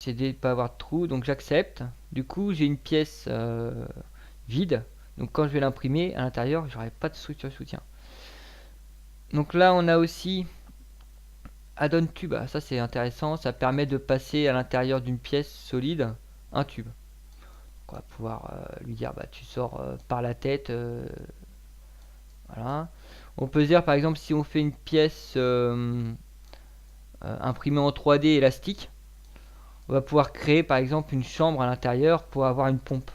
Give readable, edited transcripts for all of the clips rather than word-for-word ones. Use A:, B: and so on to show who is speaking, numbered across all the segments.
A: c'est de ne pas avoir de trou, donc j'accepte. Du coup, j'ai une pièce vide. Donc quand je vais l'imprimer, à l'intérieur, j'aurai pas de structure de soutien. Donc là, on a aussi add-on tube. Ah, ça, c'est intéressant. Ça permet de passer à l'intérieur d'une pièce solide un tube. On va pouvoir lui dire, bah, tu sors par la tête. Voilà. On peut se dire, par exemple, si on fait une pièce imprimée en 3D élastique, on va pouvoir créer, par exemple, une chambre à l'intérieur pour avoir une pompe,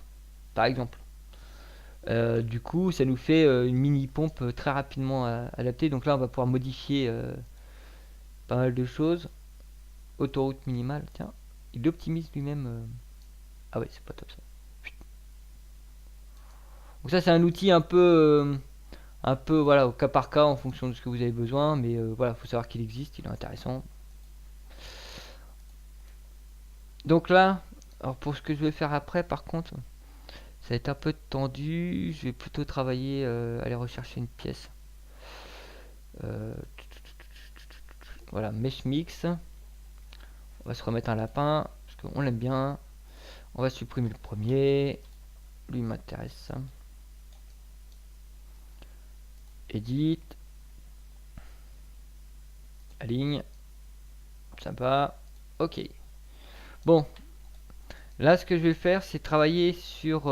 A: par exemple. Du coup, ça nous fait une mini pompe très rapidement adaptée. Donc là, on va pouvoir modifier pas mal de choses. Autoroute minimale, tiens, il optimise lui-même. Ah ouais, c'est pas top ça. Donc ça, c'est un outil un peu voilà, au cas par cas en fonction de ce que vous avez besoin. Mais voilà, faut savoir qu'il existe, il est intéressant. Donc là, alors pour ce que je vais faire après, par contre, ça va être un peu tendu. Je vais plutôt travailler, aller rechercher une pièce. Euh, voilà, mesh mix. On va se remettre un lapin, parce qu'on l'aime bien. On va supprimer le premier. Lui m'intéresse. Edit. Aligne. Sympa. Ok. Bon. Là, ce que je vais faire, c'est travailler sur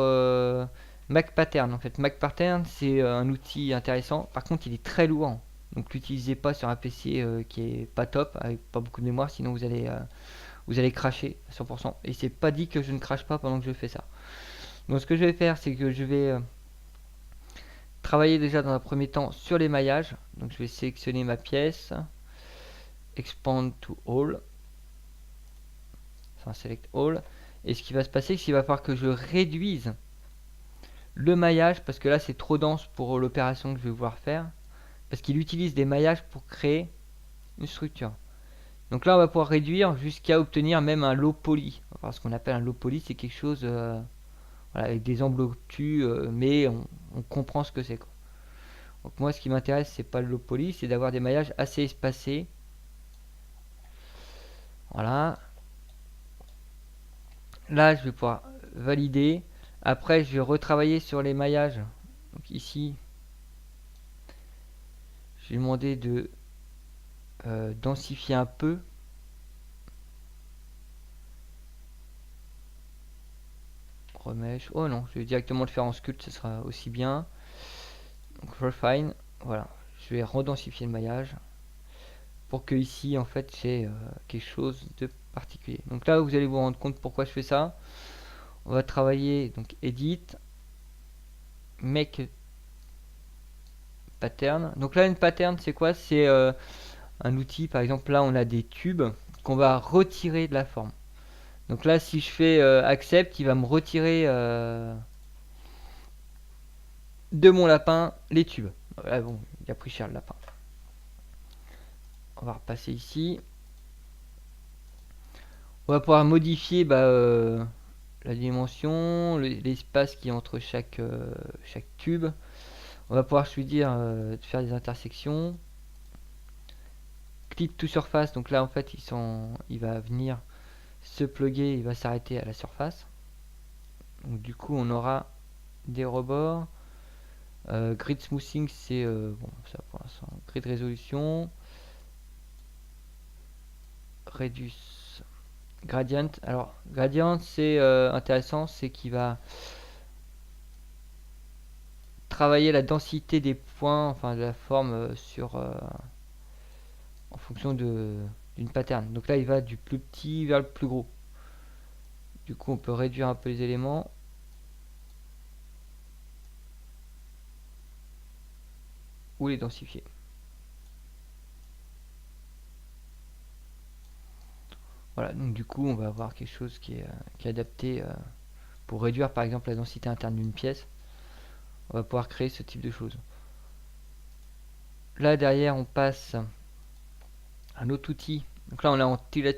A: MacPattern. En fait, MacPattern, c'est un outil intéressant. Par contre, il est très lourd. Donc, l'utilisez pas sur un PC qui est pas top, avec pas beaucoup de mémoire, sinon vous allez cracher à 100%. Et c'est pas dit que je ne crache pas pendant que je fais ça. Donc, ce que je vais faire, c'est que je vais travailler déjà dans un premier temps sur les maillages. Donc, je vais sélectionner ma pièce, expand to all, enfin select all. Et ce qui va se passer, c'est qu'il va falloir que je réduise le maillage, parce que là c'est trop dense pour l'opération que je vais vouloir faire, parce qu'il utilise des maillages pour créer une structure. Donc là on va pouvoir réduire jusqu'à obtenir même un low poly. Alors, ce qu'on appelle un low poly, c'est quelque chose voilà, avec des angles obtus, mais on comprend ce que c'est. Donc moi ce qui m'intéresse, c'est pas le low poly, c'est d'avoir des maillages assez espacés. Voilà. Là je vais pouvoir valider. Après je vais retravailler sur les maillages. Donc ici je vais demander de densifier un peu. Remèche. Oh non, je vais directement le faire en sculpt, ce sera aussi bien. Donc refine, voilà. Je vais redensifier le maillage pour que ici en fait j'ai quelque chose de particulier. Donc là vous allez vous rendre compte pourquoi je fais ça. On va travailler donc edit, make pattern. Donc là une pattern c'est quoi? C'est un outil, par exemple là on a des tubes qu'on va retirer de la forme. Donc là si je fais accept, il va me retirer de mon lapin les tubes. Voilà, bon, il a pris cher le lapin. On va repasser ici. On va pouvoir modifier la dimension, l'espace qui est entre chaque tube. On va pouvoir lui dire de faire des intersections. Clip to surface, donc là en fait il va venir se plugger, il va s'arrêter à la surface. Donc du coup on aura des rebords. Grid smoothing c'est bon ça pour l'instant. Grid résolution. Reduce gradient. Alors gradient c'est intéressant, c'est qu'il va travailler la densité des points, enfin de la forme en fonction d'une pattern. Donc là il va du plus petit vers le plus gros. Du coup on peut réduire un peu les éléments. Ou les densifier. Voilà, donc du coup on va avoir quelque chose qui est adapté pour réduire par exemple la densité interne d'une pièce. On va pouvoir créer ce type de choses. Là derrière on passe un autre outil. Donc là on est en tillet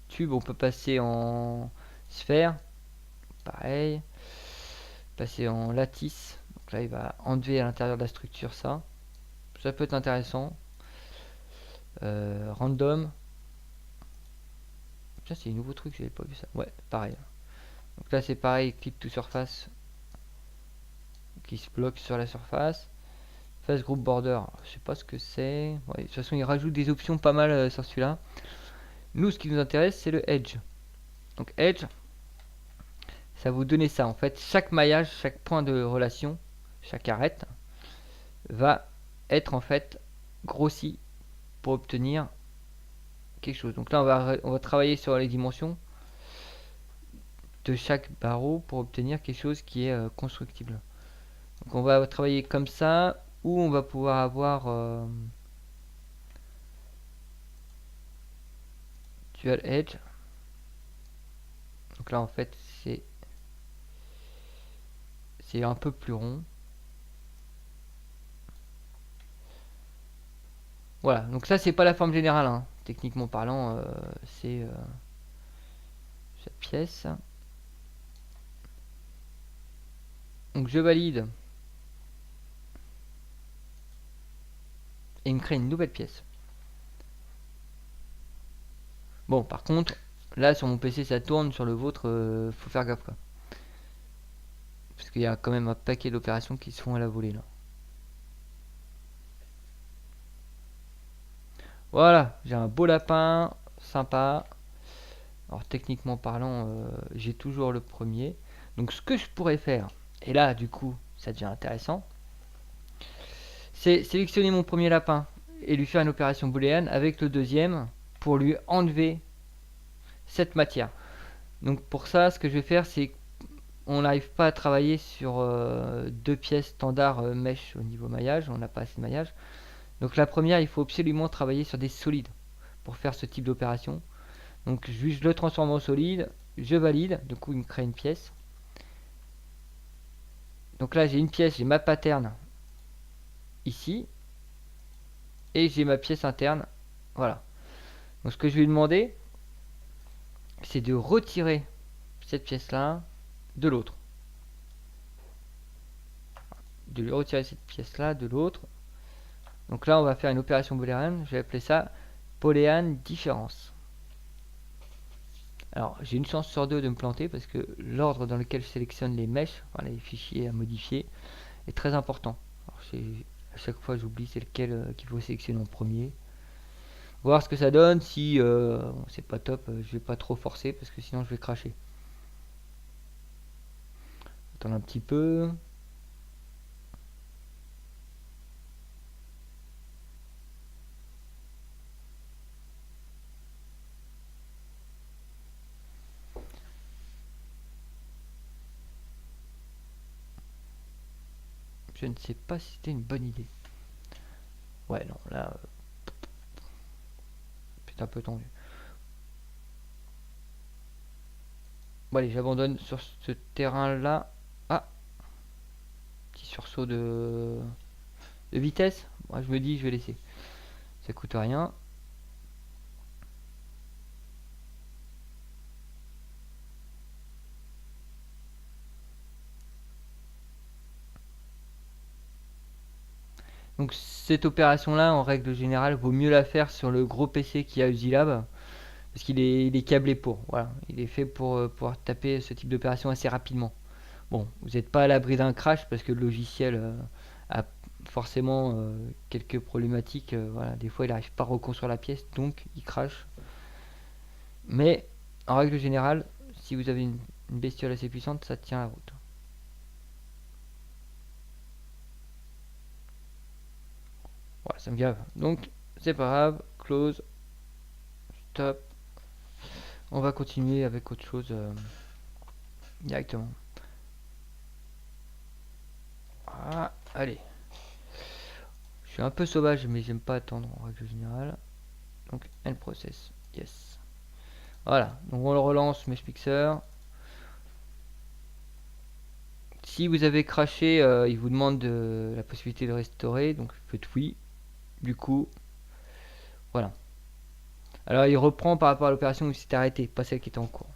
A: tube, on peut passer en sphère. Pareil. Passer en lattice. Donc là il va enlever à l'intérieur de la structure ça. Ça peut être intéressant. Random. Ça c'est un nouveau truc, j'avais pas vu ça. Ouais, pareil. Donc là c'est pareil, clip to surface qui se bloque sur la surface. Face group border, je sais pas ce que c'est. Ouais, de toute façon il rajoute des options pas mal sur celui-là. Nous ce qui nous intéresse c'est le edge. Donc edge, ça vous donner ça en fait. Chaque maillage, chaque point de relation, chaque arête va être en fait grossi pour obtenir quelque chose. Donc là on va travailler sur les dimensions de chaque barreau pour obtenir quelque chose qui est constructible. Donc on va travailler comme ça, ou on va pouvoir avoir dual edge. Donc là en fait c'est un peu plus rond. Voilà, donc ça c'est pas la forme générale, hein. Techniquement parlant, c'est cette pièce. Donc je valide. Et il me crée une nouvelle pièce. Bon, par contre, là sur mon PC ça tourne, sur le vôtre, faut faire gaffe quoi. Parce qu'il y a quand même un paquet d'opérations qui se font à la volée là. Voilà, j'ai un beau lapin, sympa. Alors techniquement parlant, j'ai toujours le premier. Donc ce que je pourrais faire, et là du coup ça devient intéressant, c'est sélectionner mon premier lapin et lui faire une opération booléenne avec le deuxième pour lui enlever cette matière. Donc pour ça, ce que je vais faire, c'est on n'arrive pas à travailler sur deux pièces standard mèche au niveau maillage, on n'a pas assez de maillage. Donc la première, il faut absolument travailler sur des solides pour faire ce type d'opération. Donc je le transforme en solide, je valide, du coup il me crée une pièce. Donc là j'ai une pièce, j'ai ma pattern ici, et j'ai ma pièce interne, voilà. Donc ce que je vais lui demander, c'est de retirer cette pièce là de l'autre. De lui retirer cette pièce là de l'autre. Donc là on va faire une opération booléenne, je vais appeler ça booléenne différence. Alors j'ai une chance sur deux de me planter parce que l'ordre dans lequel je sélectionne les mèches, enfin les fichiers à modifier, est très important. Alors, à chaque fois j'oublie c'est lequel qu'il faut sélectionner en premier. Voir ce que ça donne. Si bon, c'est pas top, je vais pas trop forcer parce que sinon je vais cracher. Attends un petit peu. Je ne sais pas si c'était une bonne idée. Ouais, non, là, c'est un peu tendu. Bon, allez, j'abandonne sur ce terrain-là. Ah, petit sursaut de vitesse. Moi, je me dis, je vais laisser. Ça coûte rien. Donc, cette opération-là, en règle générale, vaut mieux la faire sur le gros PC qui a Usilab. Parce il est câblé pour. Voilà, il est fait pour pouvoir taper ce type d'opération assez rapidement. Bon, vous n'êtes pas à l'abri d'un crash parce que le logiciel a forcément quelques problématiques. Voilà, des fois, il n'arrive pas à reconstruire la pièce, donc il crache. Mais en règle générale, si vous avez une bestiole assez puissante, ça tient la route. Voilà, ça me gave. Donc, c'est pas grave. Close. Stop. On va continuer avec autre chose directement. Ah, allez. Je suis un peu sauvage, mais j'aime pas attendre en règle générale. Donc, end process. Yes. Voilà. Donc, on le relance, Meshmixer. Si vous avez craché, il vous demande la possibilité de restaurer. Donc, faites oui. Du coup, voilà. Alors, il reprend par rapport à l'opération où il s'était arrêté, pas celle qui était en cours.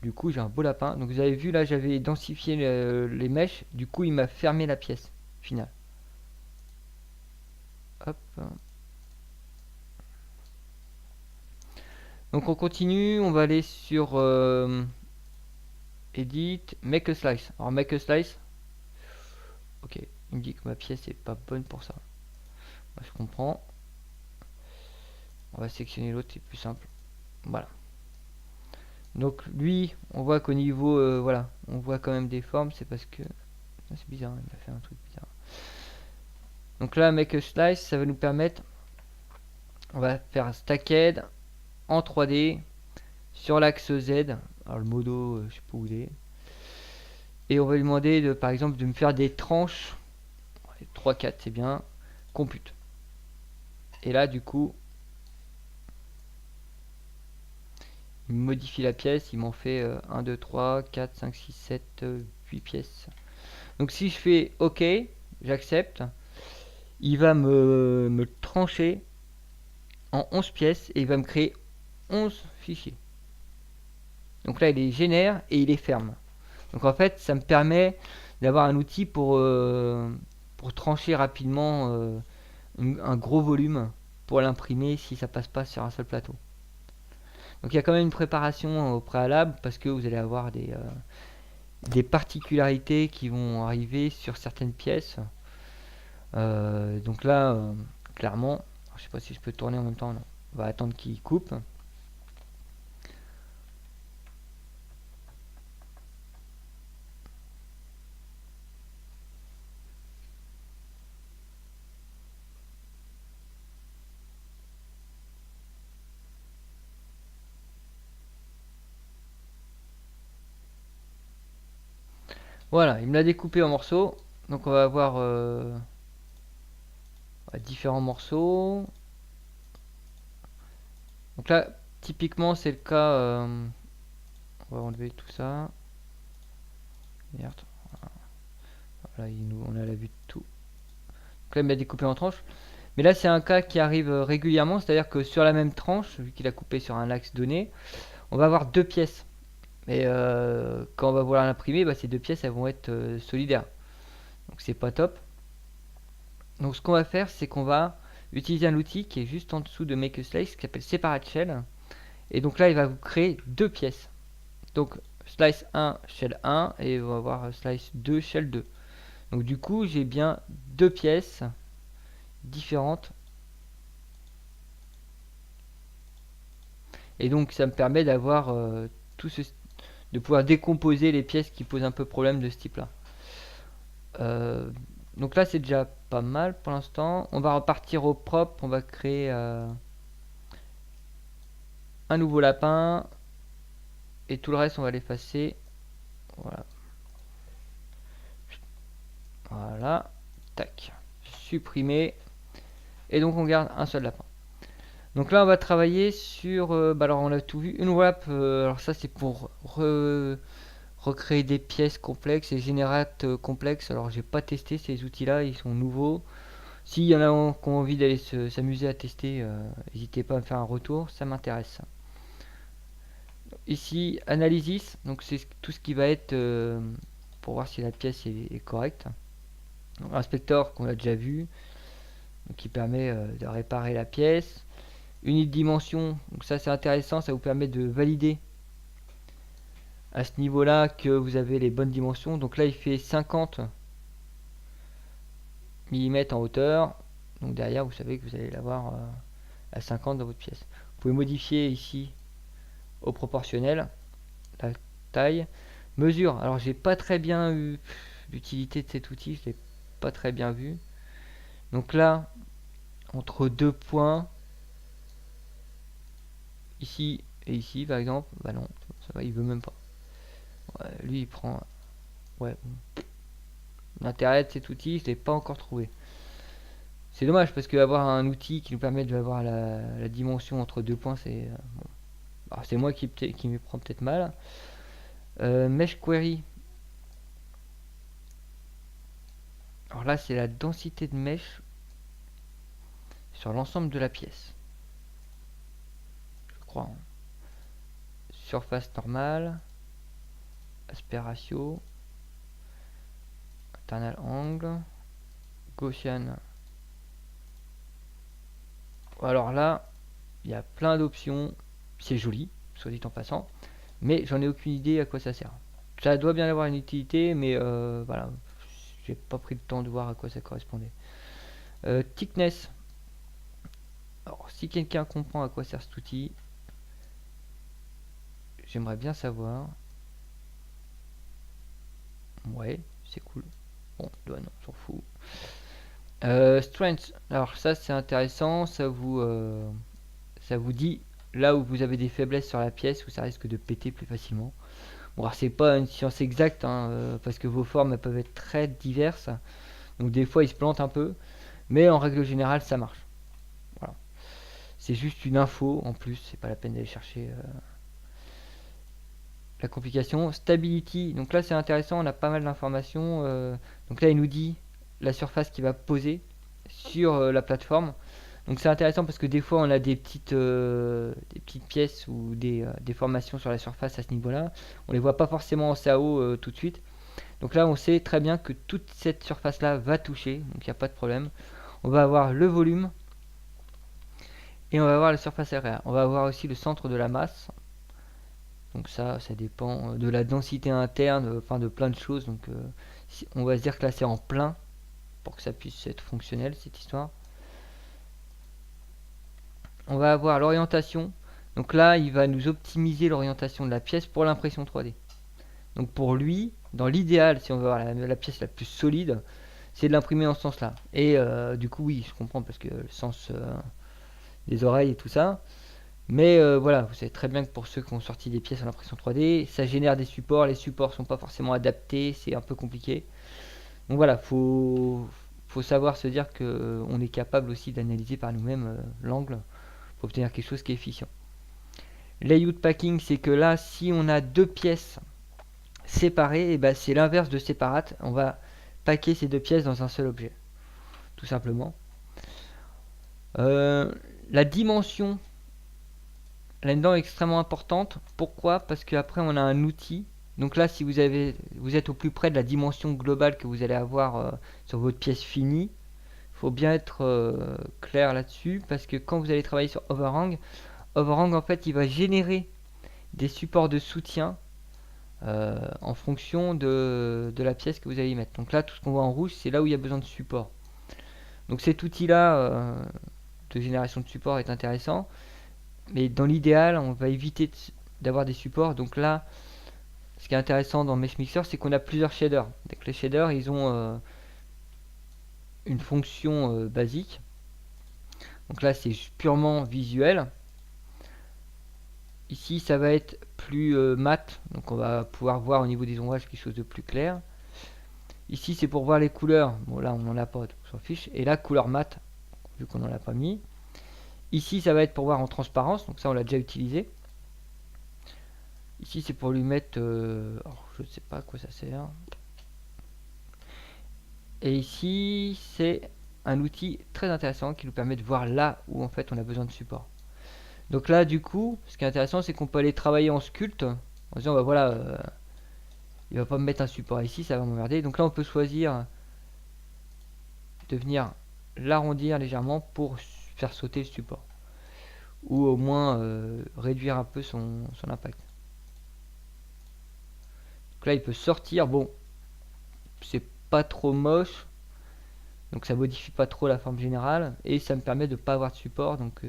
A: Du coup, j'ai un beau lapin. Donc, vous avez vu, là, j'avais densifié les mèches. Du coup, il m'a fermé la pièce finale. Hop. Donc on continue, on va aller sur Edit, Make a Slice. Alors Make a Slice, ok, il me dit que ma pièce est pas bonne pour ça. Bah, je comprends. On va sélectionner l'autre, c'est plus simple. Voilà. Donc lui, on voit qu'au niveau, voilà, on voit quand même des formes, c'est parce que... C'est bizarre, il m'a fait un truc bizarre. Donc là, Make a Slice, ça va nous permettre... On va faire un stacked en 3D sur l'axe Z. Alors le modo, je sais pas où il est. Et on va lui demander, de, par exemple, de me faire des tranches. 3, 4, c'est bien. Compute. Et là, du coup, il modifie la pièce. Il m'en fait 1, 2, 3, 4, 5, 6, 7, 8 pièces. Donc si je fais OK, j'accepte. Il va me trancher en 11 pièces et il va me créer 11 fichiers. Donc là, il les génère et il les ferme. Donc en fait, ça me permet d'avoir un outil pour trancher rapidement un gros volume pour l'imprimer si ça passe pas sur un seul plateau. Donc il y a quand même une préparation au préalable parce que vous allez avoir des particularités qui vont arriver sur certaines pièces. Donc là, clairement, je sais pas si je peux tourner en même temps. Non. On va attendre qu'il coupe. Voilà, il me l'a découpé en morceaux. Donc on va avoir différents morceaux. Donc là, typiquement, c'est le cas. On va enlever tout ça. Merde. Voilà, on a la vue de tout. Donc là, il m'a découpé en tranches. Mais là, c'est un cas qui arrive régulièrement. C'est-à-dire que sur la même tranche, vu qu'il a coupé sur un axe donné, on va avoir deux pièces. Mais quand on va vouloir l'imprimer, bah, ces deux pièces, elles vont être solidaires. Donc c'est pas top. Donc ce qu'on va faire, c'est qu'on va utiliser un outil qui est juste en dessous de Make a Slice, qui s'appelle Separate Shell. Et donc là, il va vous créer deux pièces. Donc slice 1 shell 1 et on va voir slice 2 shell 2. Donc du coup j'ai bien deux pièces différentes et donc ça me permet d'avoir de pouvoir décomposer les pièces qui posent un peu problème de ce type là. Donc là c'est déjà pas mal pour l'instant. On va repartir au propre, on va créer un nouveau lapin et tout le reste on va l'effacer. Voilà. Voilà. Tac. Supprimer. Et donc on garde un seul lapin. Donc là on va travailler sur, bah alors on a tout vu, une wrap, alors ça c'est pour recréer des pièces complexes et générates complexes. Alors j'ai pas testé ces outils là, ils sont nouveaux. S'il y en a qui ont envie d'aller s'amuser à tester, n'hésitez pas à me faire un retour, ça m'intéresse. Ici analysis, donc c'est tout ce qui va être pour voir si la pièce est correcte. Donc, inspector qu'on a déjà vu, donc qui permet de réparer la pièce. Unité de dimension, donc ça c'est intéressant, ça vous permet de valider à ce niveau là que vous avez les bonnes dimensions. Donc là il fait 50 mm en hauteur, donc derrière vous savez que vous allez l'avoir à 50 dans votre pièce. Vous pouvez modifier ici au proportionnel la taille. Mesure, alors j'ai pas très bien eu l'utilité de cet outil, je l'ai pas très bien vu. Donc là entre deux points ici et ici par exemple, bah non, ça va, il veut même pas. Ouais, lui il prend, ouais, l'intérêt de cet outil je l'ai pas encore trouvé. C'est dommage parce qu'avoir un outil qui nous permet d'avoir la dimension entre deux points, c'est bon. Alors, c'est moi qui me prend peut-être mal. Mesh query, alors là c'est la densité de mesh sur l'ensemble de la pièce, je crois, hein. Surface normale, aspect ratio, internal angle, Gaussian. Alors là, il y a plein d'options. c'est joli, soit dit en passant, mais j'en ai aucune idée à quoi ça sert. Ça doit bien avoir une utilité, mais voilà, j'ai pas pris le temps de voir à quoi ça correspondait. Thickness. Alors, si quelqu'un comprend à quoi sert cet outil, j'aimerais bien savoir. Ouais, c'est cool. Bon, non, on s'en fout. Strength. Alors ça, c'est intéressant. Ça vous dit là où vous avez des faiblesses sur la pièce, où ça risque de péter plus facilement. Bon, alors c'est pas une science exacte, hein, parce que vos formes elles peuvent être très diverses. Donc des fois, ils se plantent un peu. Mais en règle générale, ça marche. Voilà. C'est juste une info en plus. C'est pas la peine d'aller chercher la complication. Stability, donc là c'est intéressant, on a pas mal d'informations. Donc là il nous dit la surface qui va poser sur la plateforme. Donc c'est intéressant parce que des fois on a des petites pièces ou des déformations sur la surface à ce niveau-là. On les voit pas forcément en SAO tout de suite. Donc là on sait très bien que toute cette surface-là va toucher, donc il n'y a pas de problème. On va avoir le volume et on va avoir la surface area. On va avoir aussi le centre de la masse. Donc ça dépend de la densité interne, enfin de plein de choses. Donc on va se dire que là c'est en plein pour que ça puisse être fonctionnel cette histoire. On va avoir l'orientation. Donc là il va nous optimiser l'orientation de la pièce pour l'impression 3D. Donc pour lui, dans l'idéal, si on veut avoir la pièce la plus solide, c'est de l'imprimer en ce sens-là. Et du coup oui, je comprends parce que le sens des oreilles et tout ça. Mais voilà, vous savez très bien que pour ceux qui ont sorti des pièces à l'impression 3D, ça génère des supports. Les supports sont pas forcément adaptés, c'est un peu compliqué. Donc voilà, faut savoir se dire que on est capable aussi d'analyser par nous-mêmes l'angle pour obtenir quelque chose qui est efficient. Layout packing, c'est que là, si on a deux pièces séparées, et ben c'est l'inverse de séparate. On va packer ces deux pièces dans un seul objet, tout simplement. La dimension là-dedans est extrêmement importante. Pourquoi? Parce qu'après on a un outil. Donc là, si vous êtes au plus près de la dimension globale que vous allez avoir sur votre pièce finie, il faut bien être clair là-dessus parce que quand vous allez travailler sur Overhang, Overhang en fait il va générer des supports de soutien en fonction de la pièce que vous allez y mettre. Donc là, tout ce qu'on voit en rouge, c'est là où il y a besoin de support. Donc cet outil-là de génération de support est intéressant. Mais dans l'idéal, on va éviter d'avoir des supports. Donc là, ce qui est intéressant dans Mesh Mixer, c'est qu'on a plusieurs shaders. Donc les shaders, ils ont une fonction basique. Donc là, c'est purement visuel. Ici, ça va être plus mat. Donc on va pouvoir voir au niveau des ombrages quelque chose de plus clair. Ici, c'est pour voir les couleurs. Bon, là, on n'en a pas, on s'en fiche. Et là, couleur mat, vu qu'on n'en a pas mis. Ici, ça va être pour voir en transparence. Donc ça, on l'a déjà utilisé. Ici, c'est pour lui mettre... alors, je ne sais pas à quoi ça sert. Et ici, c'est un outil très intéressant qui nous permet de voir là où en fait on a besoin de support. Donc là, du coup, ce qui est intéressant, c'est qu'on peut aller travailler en sculpte en disant, bah voilà, il va pas me mettre un support ici, ça va m'emmerder. Donc là, on peut choisir de venir l'arrondir légèrement pour faire sauter le support. Ou au moins réduire un peu son impact. Donc là, il peut sortir. Bon, c'est pas trop moche. Donc ça modifie pas trop la forme générale. Et ça me permet de pas avoir de support. Donc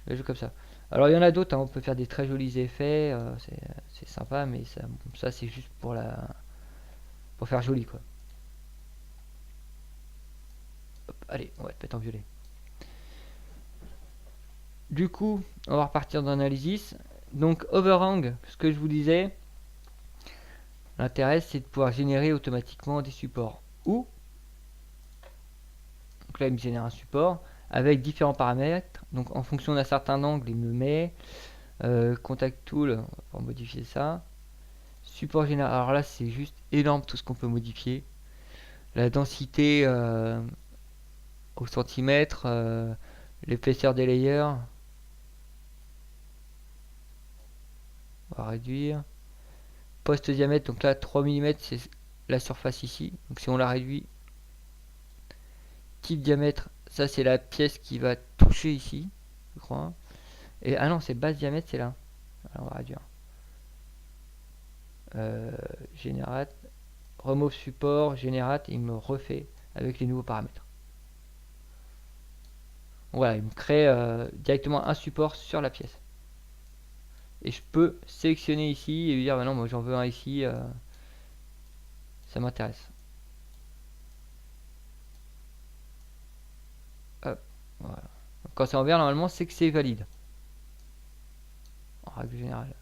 A: je joue comme ça. Alors il y en a d'autres. Hein, on peut faire des très jolis effets. C'est sympa. Mais ça c'est juste pour faire joli quoi. Hop, allez, on va te mettre en violet. Du coup, on va repartir dans l'analyse. Donc overhang, ce que je vous disais, l'intérêt c'est de pouvoir générer automatiquement des supports. Ou, donc là il me génère un support avec différents paramètres. Donc en fonction d'un certain angle, il me met contact tool pour modifier ça. Support général. Alors là c'est juste énorme tout ce qu'on peut modifier. La densité au centimètre, l'épaisseur des layers. On va réduire. Poste diamètre, donc là 3 mm c'est la surface ici. Donc si on la réduit, type diamètre, ça c'est la pièce qui va toucher ici, je crois. Et ah non, c'est base diamètre, c'est là. Alors, on va réduire. Generate, remove support, generate, il me refait avec les nouveaux paramètres. Voilà, il me crée directement un support sur la pièce. Et je peux sélectionner ici et lui dire, bah non, moi j'en veux un ici, ça m'intéresse. Hop, voilà. Quand c'est en vert, normalement, c'est que c'est valide. En règle générale.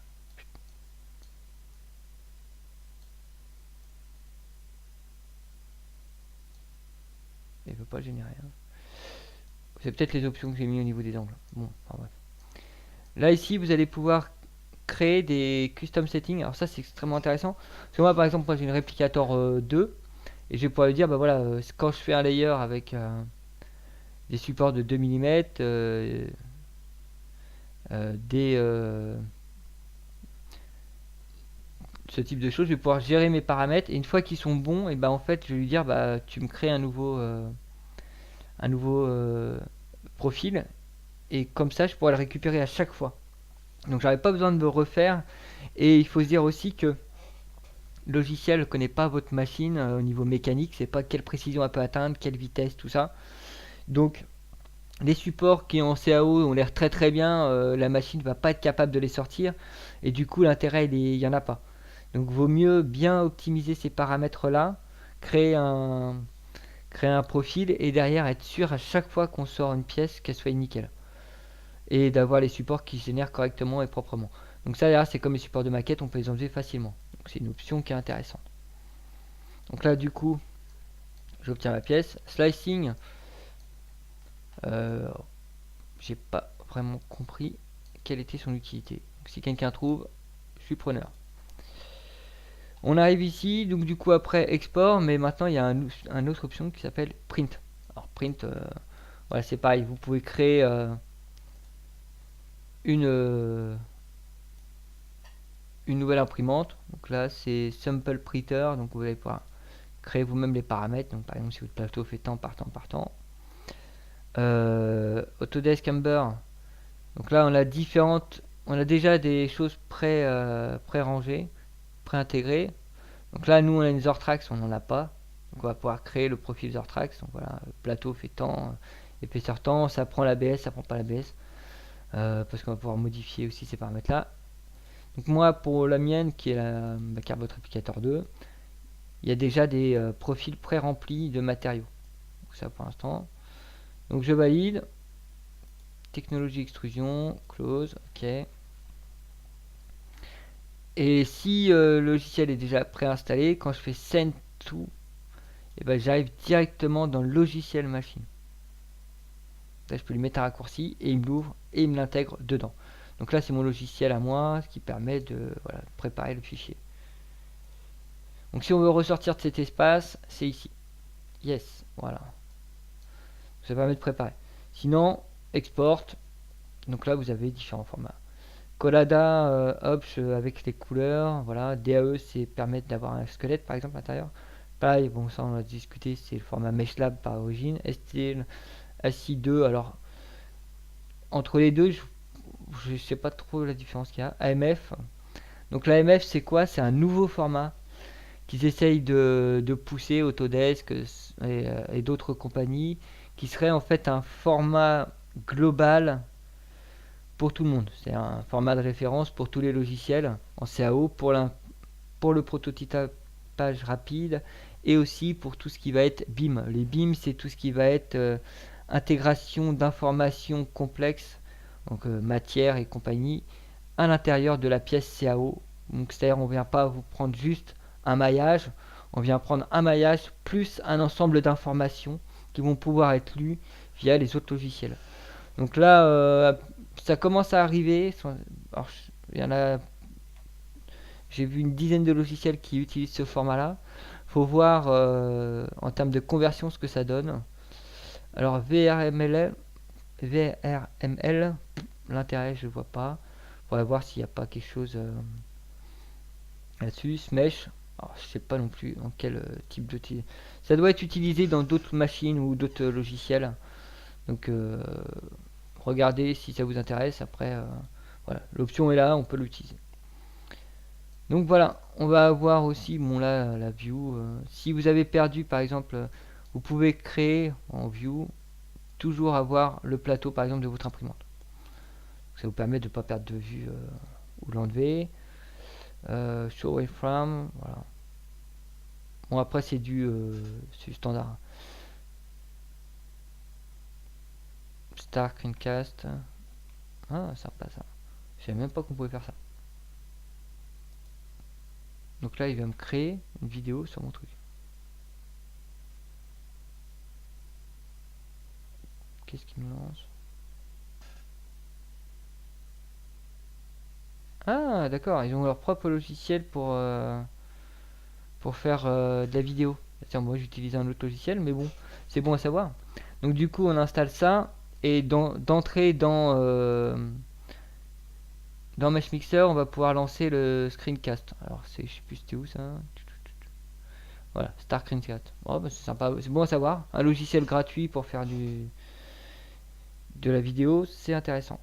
A: Il veut pas le générer. Hein. C'est peut-être les options que j'ai mis au niveau des angles. Bon, enfin bref. Là, ici, vous allez pouvoir créer des custom settings. Alors ça, c'est extrêmement intéressant. Parce que moi, par exemple, moi j'ai une réplicator 2. Et je vais pouvoir lui dire, bah voilà, quand je fais un layer avec des supports de 2 mm, ce type de choses, je vais pouvoir gérer mes paramètres. Et une fois qu'ils sont bons, et ben en fait, je vais lui dire, bah tu me crées un nouveau profil. Et comme ça, je pourrais le récupérer à chaque fois. Donc j'aurais pas besoin de me refaire. Et il faut se dire aussi que le logiciel ne connaît pas votre machine au niveau mécanique, c'est pas quelle précision elle peut atteindre, quelle vitesse, tout ça. Donc les supports qui en CAO ont l'air très très bien, la machine va pas être capable de les sortir et du coup l'intérêt il y en a pas. Donc vaut mieux bien optimiser ces paramètres là, créer un profil et derrière être sûr à chaque fois qu'on sort une pièce qu'elle soit nickel et d'avoir les supports qui génèrent correctement et proprement. Donc ça derrière c'est comme les supports de maquette, on peut les enlever facilement. Donc c'est une option qui est intéressante. Donc là du coup j'obtiens ma pièce. Slicing, j'ai pas vraiment compris quelle était son utilité. Donc, si quelqu'un trouve, je suis preneur. On arrive ici, donc du coup après export, mais maintenant il y a un autre option qui s'appelle print. Alors print, voilà c'est pareil, vous pouvez créer une nouvelle imprimante. Donc là c'est sample printer, donc vous allez pouvoir créer vous-même les paramètres. Donc par exemple si votre plateau fait tant par temps par temps. Autodesk Ember. Donc là on a déjà des choses pré-rangées, pré-intégrées. Donc là nous on a une Zortrax, on n'en a pas. Donc on va pouvoir créer le profil Zortrax. Donc voilà, le plateau fait tant, épaisseur tant, ça prend l'ABS, ça prend pas l'ABS. Parce qu'on va pouvoir modifier aussi ces paramètres là. Donc moi pour la mienne qui est la Carbot Replicator 2, il y a déjà des profils pré-remplis de matériaux. Donc ça pour l'instant. Donc je valide. Technologie extrusion, close, ok. Et si le logiciel est déjà préinstallé, quand je fais send to, et ben j'arrive directement dans le logiciel machine. Là je peux lui mettre un raccourci et il me l'ouvre et il me l'intègre dedans. Donc là c'est mon logiciel à moi, ce qui permet de voilà, préparer le fichier. Donc si on veut ressortir de cet espace, c'est ici. Yes, voilà. Ça permet de préparer. Sinon, export. Donc là vous avez différents formats. Collada Opsh avec les couleurs, voilà. DAE c'est permettre d'avoir un squelette par exemple à l'intérieur. Pareil, bon ça on a discuté, c'est le format Meshlab par origine. STL ACI 2, alors entre les deux, je sais pas trop la différence qu'il y a. AMF, donc l'AMF c'est quoi? C'est un nouveau format qu'ils essayent de pousser, Autodesk et d'autres compagnies, qui serait en fait un format global pour tout le monde. C'est un format de référence pour tous les logiciels en CAO, pour le prototypage rapide et aussi pour tout ce qui va être BIM. Les BIM, c'est tout ce qui va être intégration d'informations complexes, donc matière et compagnie, à l'intérieur de la pièce CAO. Donc c'est-à-dire on vient pas vous prendre juste un maillage, on vient prendre un maillage plus un ensemble d'informations qui vont pouvoir être lues via les autres logiciels. Donc là, ça commence à arriver. Alors, il y en a, j'ai vu une dizaine de logiciels qui utilisent ce format-là. Faut voir en termes de conversion ce que ça donne. Alors VRML, l'intérêt je vois pas. Faudrait voir s'il n'y a pas quelque chose là-dessus. Smesh, alors je sais pas non plus en quel type d'outil. Ça doit être utilisé dans d'autres machines ou d'autres logiciels. Donc regardez si ça vous intéresse. Après, voilà, l'option est là, on peut l'utiliser. Donc voilà, on va avoir aussi, bon là, la view. Si vous avez perdu, par exemple, vous pouvez créer en view, toujours avoir le plateau, par exemple, de votre imprimante. Ça vous permet de ne pas perdre de vue ou l'enlever. Show wireframe, voilà. Bon, après, c'est du standard. Star Screencast. Ah, sympa ça. Je savais même pas qu'on pouvait faire ça. Donc là, il va me créer une vidéo sur mon truc. Qu'est-ce qu'il me lance? Ah, d'accord, ils ont leur propre logiciel pour faire de la vidéo. Tiens, moi j'utilise un autre logiciel, mais bon, c'est bon à savoir. Donc du coup, on installe ça, et d'entrer dans Mesh Mixer, on va pouvoir lancer le screencast. Alors, je sais plus c'était où ça. Voilà, Star Screencast. Oh, bah, c'est sympa, c'est bon à savoir. Un logiciel gratuit pour faire de la vidéo, c'est intéressant.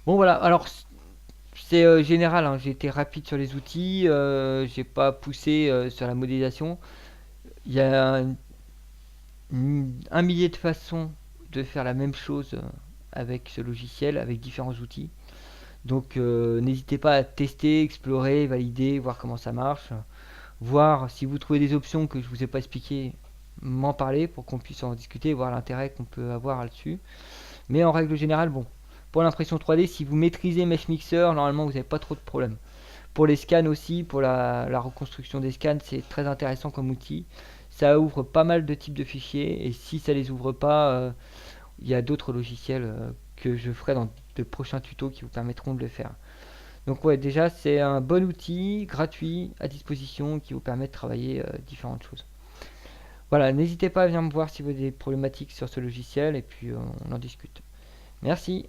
A: Bon voilà, alors c'est général, hein. J'ai été rapide sur les outils, j'ai pas poussé sur la modélisation. Il y a un millier de façons de faire la même chose avec ce logiciel, avec différents outils. Donc n'hésitez pas à tester, explorer, valider, voir comment ça marche. Voir si vous trouvez des options que je vous ai pas expliquées, m'en parler pour qu'on puisse en discuter, voir l'intérêt qu'on peut avoir là-dessus. Mais en règle générale, bon, pour l'impression 3D, si vous maîtrisez Mesh Mixer, normalement vous n'avez pas trop de problèmes. Pour les scans aussi, pour la reconstruction des scans, c'est très intéressant comme outil. Ça ouvre pas mal de types de fichiers, et si ça les ouvre pas, il y a d'autres logiciels que je ferai dans de prochains tutos qui vous permettront de le faire. Donc ouais, déjà c'est un bon outil gratuit à disposition qui vous permet de travailler différentes choses. Voilà, n'hésitez pas à venir me voir si vous avez des problématiques sur ce logiciel, et puis on en discute. Merci.